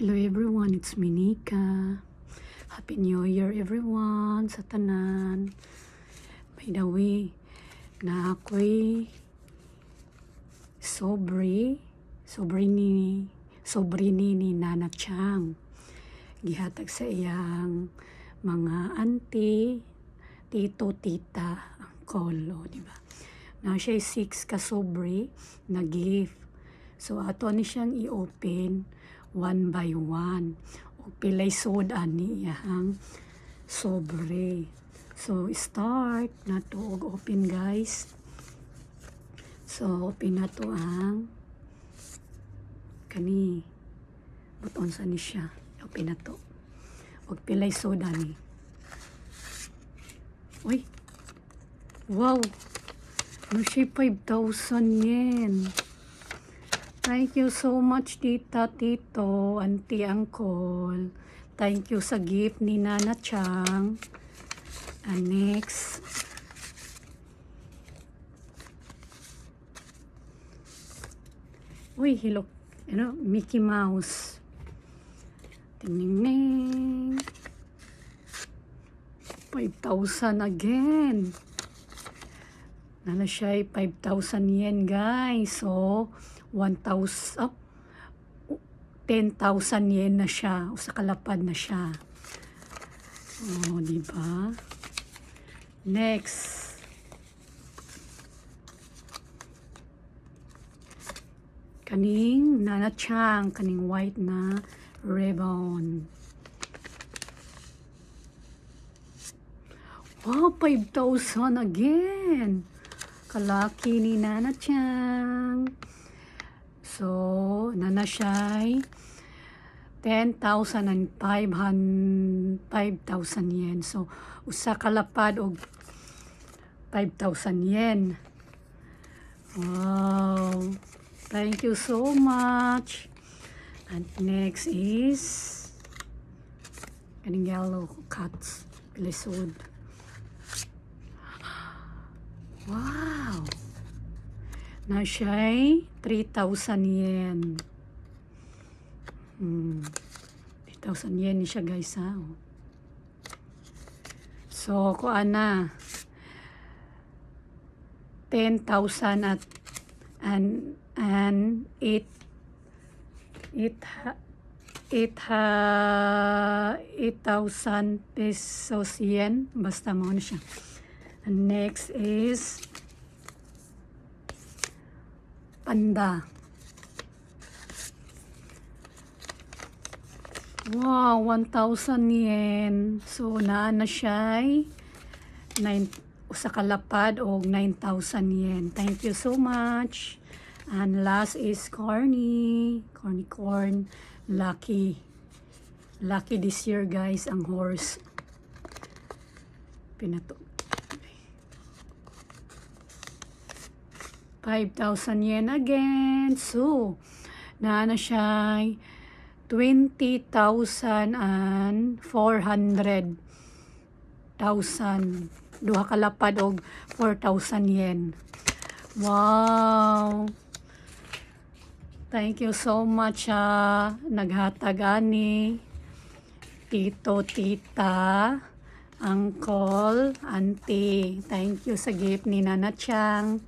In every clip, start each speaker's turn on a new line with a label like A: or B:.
A: Hello everyone, it's me Nika. Happy New Year everyone sa tanan. By the way, na ako'y sobrini ni Nana Chang. Gihatag sa iyang mga auntie, tito, tita, uncle, di ba? Na siya 6 ka sobre na gift. So ato ni siyang i-open one by one. O pilay soda ni iyang sobre. So start na to og open guys. So open na to ang kani buton sa ni siya. Open na to. Og pilay soda ni. Uy. Wow. No siya 5,000 yen. Thank you so much, tita, tito, auntie, uncle. Thank you sa gift ni Nana Chang. And next. Uy, hello. Ano? Mickey Mouse. Ting-ning-ning. 5,000 again. Nana siya 5,000 yen, guys. So, 10,000 yen na siya o sa kalapad na siya. Oh, di ba? Next. Kaning Nana Chang, kaning white na ribbon. Wow, 5,000 again. Kalaki ni Nana Chang. So, Nana siya'y 10,500 yen. So, usa kalapad og 5,000 yen. Wow. Thank you so much. And next is kaning yellow cuts. Pilisod. Wow. Na siya'y 3,000 yen. 3,000 yen ni siya guys ha. So, kuan na. 10,000 at and 8,000 pesos yen. Basta mo na siya. And next is panda. Wow, 1,000 yen. So, na siya'y usa kalapad o 9,000 yen. Thank you so much. And last is corny corn. Lucky this year guys ang horse. Pinato. 5,000 yen again. So, na siya'y 20,400,000. Duha kalapad og 4,000 yen. Wow. Thank you so much naghatag ani tito, tita, uncle, auntie. Thank you sa gift ni Nana Chang.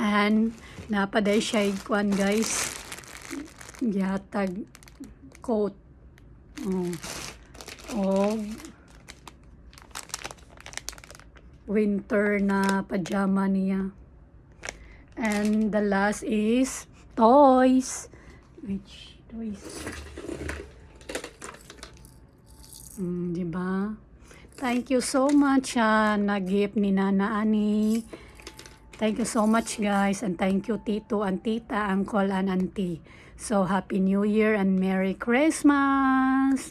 A: And napaday siya ikuan guys. Gihatag coat. O winter na pajama niya. And the last is toys. Which toys? Diba? Thank you so much na-gift ni Nana Ani. Thank you so much guys, and thank you tito and tita, uncle and auntie. So happy New Year and Merry Christmas.